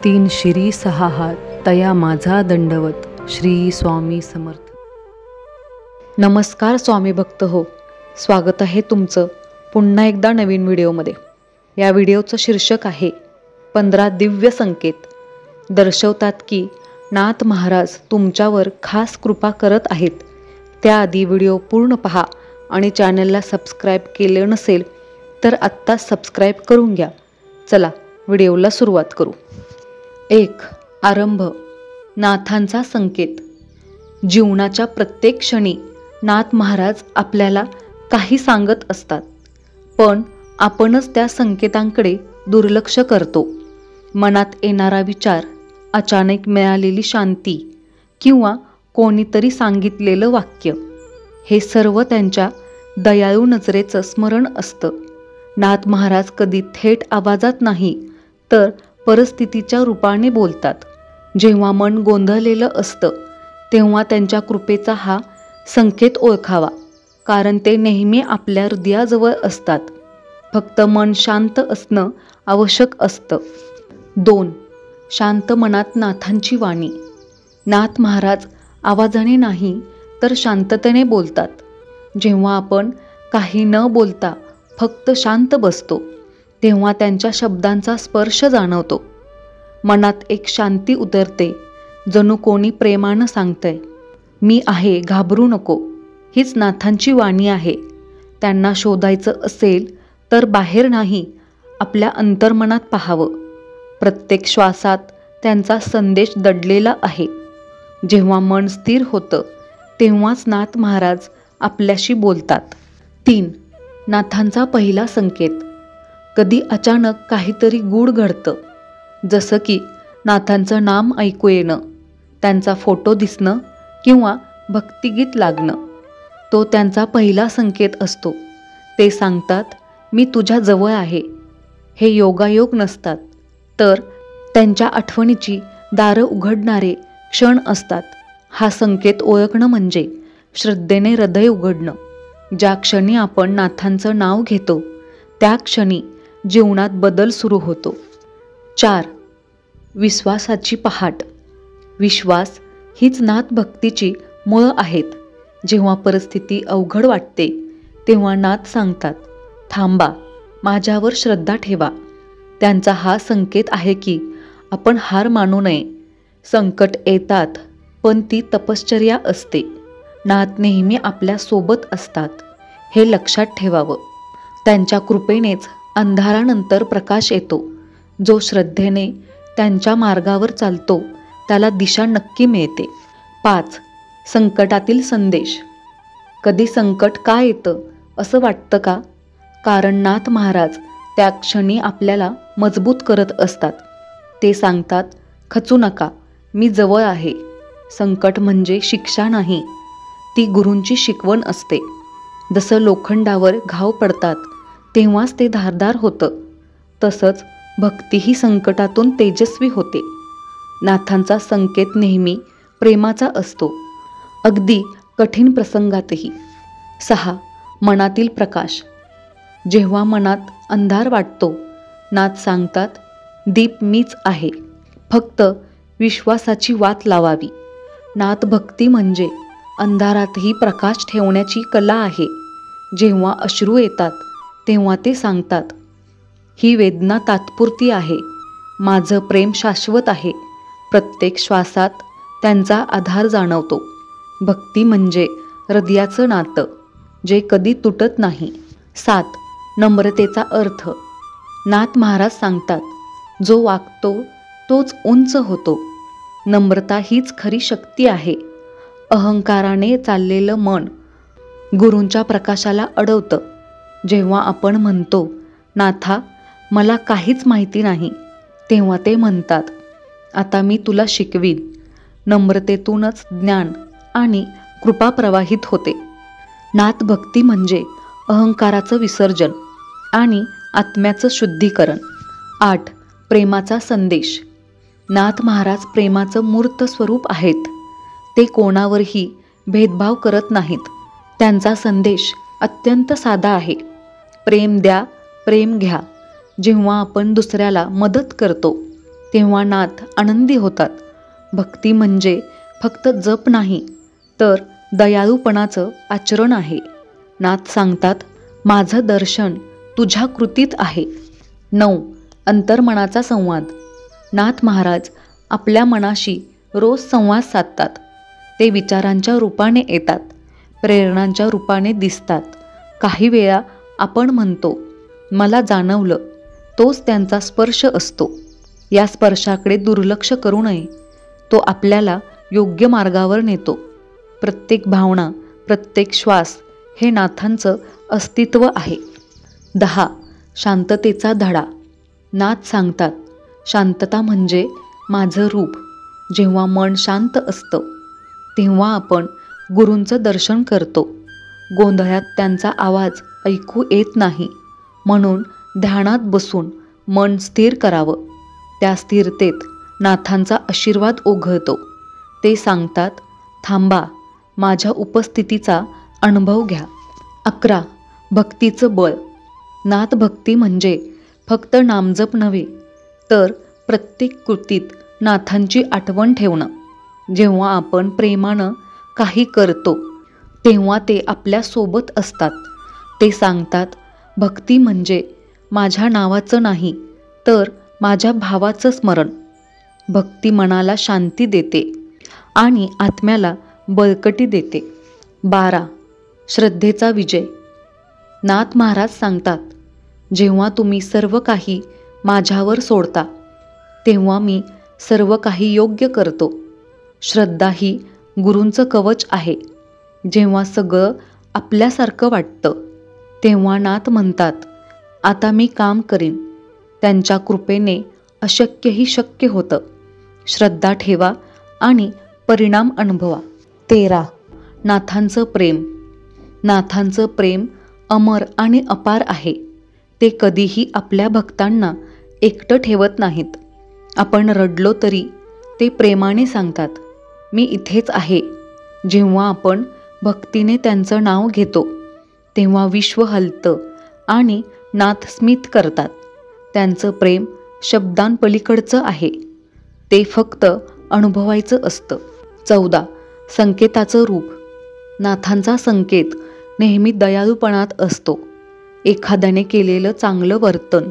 तीन शिरी सहा हात तया माझा दंडवत. श्री स्वामी समर्थ. नमस्कार स्वामी भक्त हो, स्वागत आहे तुमचं पुन्हा एकदा नवीन व्हिडिओमध्ये. या व्हिडिओचं शीर्षक आहे 15 दिव्य संकेत. दर्शवतात की नाथ महाराज तुमच्यावर खास कृपा करत आहेत. त्याआधी व्हिडिओ पूर्ण पहा आणि चॅनलला सबस्क्राईब केले नसेल तर आत्ता सबस्क्राईब करून घ्या. चला व्हिडिओला सुरुवात करू. 1. आरंभ. नाथांचा संकेत. जीवनाच्या प्रत्येक क्षणी नाथ महाराज आपल्याला काही सांगत असतात, पण आपणच त्या संकेतांकडे दुर्लक्ष करतो. मनात येणारा विचार, अचानक मिळालेली शांती किंवा कोणीतरी सांगितलेलं वाक्य, हे सर्व त्यांच्या दयाळू नजरेचं स्मरण असतं. नाथ महाराज कधी थेट आवाजात नाही तर परिस्थितीच्या रूपाने बोलतात. जेव्हा मन गोंधळलेलं असतं तेव्हा त्यांच्या कृपेचा हा संकेत ओळखावा, कारण ते नेहमी आपल्या हृदयाजवळ असतात. फक्त मन शांत असणं आवश्यक असतं. 2. शांत मनात नाथांची वाणी. नाथ महाराज आवाजाने नाही तर शांततेने बोलतात. जेव्हा आपण काही न बोलता फक्त शांत बसतो तेव्हा त्यांच्या शब्दांचा स्पर्श जाणवतो. मनात एक शांती उतरते, जणू कोणी प्रेमानं सांगतंय, मी आहे, घाबरू नको. हीच नाथांची वाणी आहे. त्यांना शोधायचं असेल तर बाहेर नाही, आपल्या अंतर्मनात पाहावं. प्रत्येक श्वासात त्यांचा संदेश दडलेला आहे. जेव्हा मन स्थिर होतं तेव्हाच नाथ महाराज आपल्याशी बोलतात. 3. नाथांचा पहिला संकेत. कधी अचानक काहीतरी गूढ घडतं, जसं की नाथांचं नाम ऐकू येणं, त्यांचा फोटो दिसणं किंवा भक्तिगीत लागणं. तो त्यांचा पहिला संकेत असतो. ते सांगतात, मी तुझ्या जवळ आहे. हे योगायोग नसतात, तर त्यांच्या आठवणीची दारं उघडणारे क्षण असतात. हा संकेत ओळखणं म्हणजे श्रद्धेने हृदय उघडणं. ज्या क्षणी आपण नाथांचं नाव घेतो त्या क्षणी जीवनात बदल सुरू होतो. 4. विश्वासाची पहाट. विश्वास हीच नाथ भक्तीची मुळं आहेत. जेव्हा परिस्थिती अवघड वाटते तेव्हा नाथ सांगतात, थांबा, माझ्यावर श्रद्धा ठेवा. त्यांचा हा संकेत आहे की आपण हार मानू नये. संकट येतात पण ती तपश्चर्या असते. नाथ नेहमी आपल्या सोबत असतात, हे लक्षात ठेवावं. त्यांच्या कृपेनेच अंधारानंतर प्रकाश येतो. जो श्रद्धेने त्यांच्या मार्गावर चालतो त्याला दिशा नक्की मिळते. 5. संकटातील संदेश. कधी संकट का येतं असं वाटतं का? कारण नाथ महाराज त्या क्षणी आपल्याला मजबूत करत असतात. ते सांगतात, खचू नका, मी जवळ आहे. संकट म्हणजे शिक्षा नाही, ती गुरूंची शिकवण असते. जसं लोखंडावर घाव पडतात तेव्हाच ते धारदार होतं, तसंच भक्तीही संकटातून तेजस्वी होते. नाथांचा संकेत नेहमी प्रेमाचा असतो, अगदी कठीण प्रसंगातही. 6. मनातील प्रकाश. जेव्हा मनात अंधार वाटतो नाथ सांगतात, दीप मीच आहे, फक्त विश्वासाची वात लावावी. नाथ भक्ती म्हणजे अंधारातही प्रकाश ठेवण्याची कला आहे. जेव्हा अश्रू येतात तेव्हा ते सांगतात, ही वेदना तात्पुरती आहे, माझं प्रेम शाश्वत आहे. प्रत्येक श्वासात त्यांचा आधार जाणवतो. भक्ती म्हणजे हृदयाचं नातं, जे कधी तुटत नाही. 7. नम्रतेचा अर्थ. नाथ महाराज सांगतात, जो वागतो तोच उंच होतो. नम्रता हीच खरी शक्ती आहे. अहंकाराने चाललेलं मन गुरूंच्या प्रकाशाला अडवतं. जेव्हा आपण म्हणतो, नाथा, मला काहीच माहिती नाही, तेव्हा ते म्हणतात, आता मी तुला शिकवीन. नम्रतेतूनच ज्ञान आणि कृपा प्रवाहित होते. नाथ भक्ती म्हणजे अहंकाराचं विसर्जन आणि आत्म्याचं शुद्धीकरण. 8. प्रेमाचा संदेश. नाथ महाराज प्रेमाचं मूर्त स्वरूप आहेत. ते कोणावरही भेदभाव करत नाहीत. त्यांचा संदेश अत्यंत साधा आहे, प्रेम द्या, प्रेम घ्या. जेव्हा आपण दुसऱ्याला मदत करतो तेव्हा नाथ आनंदी होतात. भक्ती म्हणजे फक्त जप नाही, तर दयाळूपणाचं आचरण आहे. नाथ सांगतात, माझं दर्शन तुझ्या कृतीत आहे. 9. अंतर्मनाचा संवाद. नाथ महाराज आपल्या मनाशी रोज संवाद साधतात. ते विचारांच्या रूपाने येतात, प्रेरणांच्या रूपाने दिसतात. काही वेळा आपण म्हणतो, मला जाणवलं, तोच त्यांचा स्पर्श असतो. या स्पर्शाकडे दुर्लक्ष करू नये. तो आपल्याला योग्य मार्गावर नेतो. प्रत्येक भावना, प्रत्येक श्वास हे नाथांचं अस्तित्व आहे. 10. शांततेचा धडा. नाथ सांगतात, शांतता म्हणजे माझं रूप. जेव्हा मन शांत असतं तेव्हा आपण गुरूंचं दर्शन करतो. गोंधळात त्यांचा आवाज ऐकू येत नाही. म्हणून ध्यानात बसून मन स्थिर करावं. त्या स्थिरतेत नाथांचा आशीर्वाद ओघळतो. ते सांगतात, थांबा, माझ्या उपस्थितीचा अनुभव घ्या. 11. भक्तीचं बळ. नाथ भक्ती म्हणजे फक्त नामजप नव्हे, तर प्रत्येक कृतीत नाथांची आठवण ठेवणं. जेव्हा आपण प्रेमानं काही करतो तेव्हा ते आपल्या सोबत असतात. ते सांगतात, भक्ती म्हणजे माझ्या नावाचं नाही, तर माझ्या भावाचं स्मरण. भक्ती मनाला शांती देते आणि आत्म्याला बळकटी देते. 12. श्रद्धेचा विजय. नाथ महाराज सांगतात, जेव्हा तुम्ही सर्व काही माझ्यावर सोडता तेव्हा मी सर्व काही योग्य करतो. श्रद्धा ही गुरूंचं कवच आहे. जेव्हा सगळं आपल्यासारखं वाटतं तेव्हा नाथ म्हणतात, आता मी काम करीन. त्यांच्या कृपेने अशक्यही शक्य होतं. श्रद्धा ठेवा आणि परिणाम अनुभवा. 13. नाथांचं प्रेम. नाथांचं प्रेम अमर आणि अपार आहे. ते कधीही आपल्या भक्तांना एकटं ठेवत नाहीत. आपण रडलो तरी ते प्रेमाने सांगतात, मी इथेच आहे. जेव्हा आपण भक्तीने त्यांचं नाव घेतो तेव्हा विश्व हलतं आणि नाथ स्मित करतात. त्यांचं प्रेम शब्दांपलीकडचं आहे. ते फक्त अनुभवायचं असतं. 14. संकेताचं रूप. नाथांचा संकेत नेहमी दयाळूपणात असतो. एखाद्याने केलेलं चांगलं वर्तन,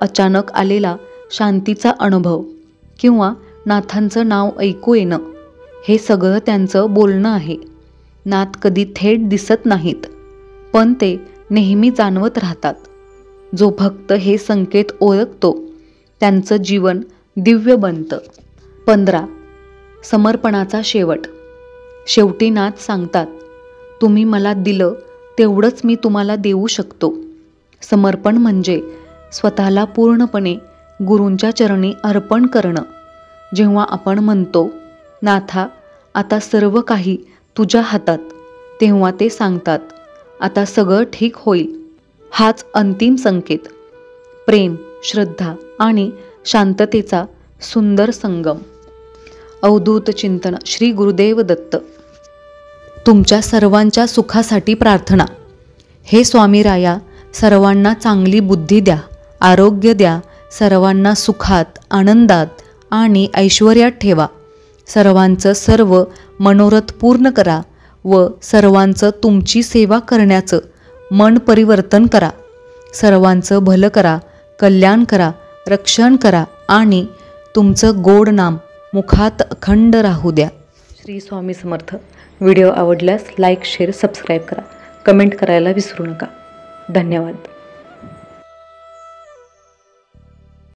अचानक आलेला शांतीचा अनुभव किंवा नाथांचं नाव ऐकू येणं, हे सगळं त्यांचं बोलणं आहे. नाथ कधी थेट दिसत नाहीत, पण ते नेहमी जाणवत राहतात. जो भक्त हे संकेत ओळखतो त्यांचं जीवन दिव्य बनतं. 15. समर्पणाचा शेवट. शेवटी नाथ सांगतात, तुम्ही मला दिलं तेवढंच मी तुम्हाला देऊ शकतो. समर्पण म्हणजे स्वतःला पूर्णपणे गुरूंच्या चरणी अर्पण करणं. जेव्हा आपण म्हणतो, नाथा, आता सर्व काही तुझ्या हातात, तेव्हा ते सांगतात, आता सगळं ठीक होईल. हाच अंतिम संकेत. प्रेम, श्रद्धा आणि शांततेचा सुंदर संगम. अवधूत चिंतन श्री गुरुदेव दत्त. तुमच्या सर्वांच्या सुखासाठी प्रार्थना. हे स्वामी राया, सर्वांना चांगली बुद्धी द्या, आरोग्य द्या, सर्वांना सुखात, आनंदात आणि ऐश्वर्यात ठेवा. सर्वांचं सर्व मनोरथ पूर्ण करा व सर्वांचं तुमची सेवा करण्याचं मन परिवर्तन करा. सर्वांचं भलं करा, कल्याण करा, रक्षण करा आणि तुमचं गोड नाम मुखात अखंड राहू द्या. श्री स्वामी समर्थ. व्हिडिओ आवडल्यास लाईक, शेअर, सबस्क्राईब करा. कमेंट करायला विसरू नका. धन्यवाद.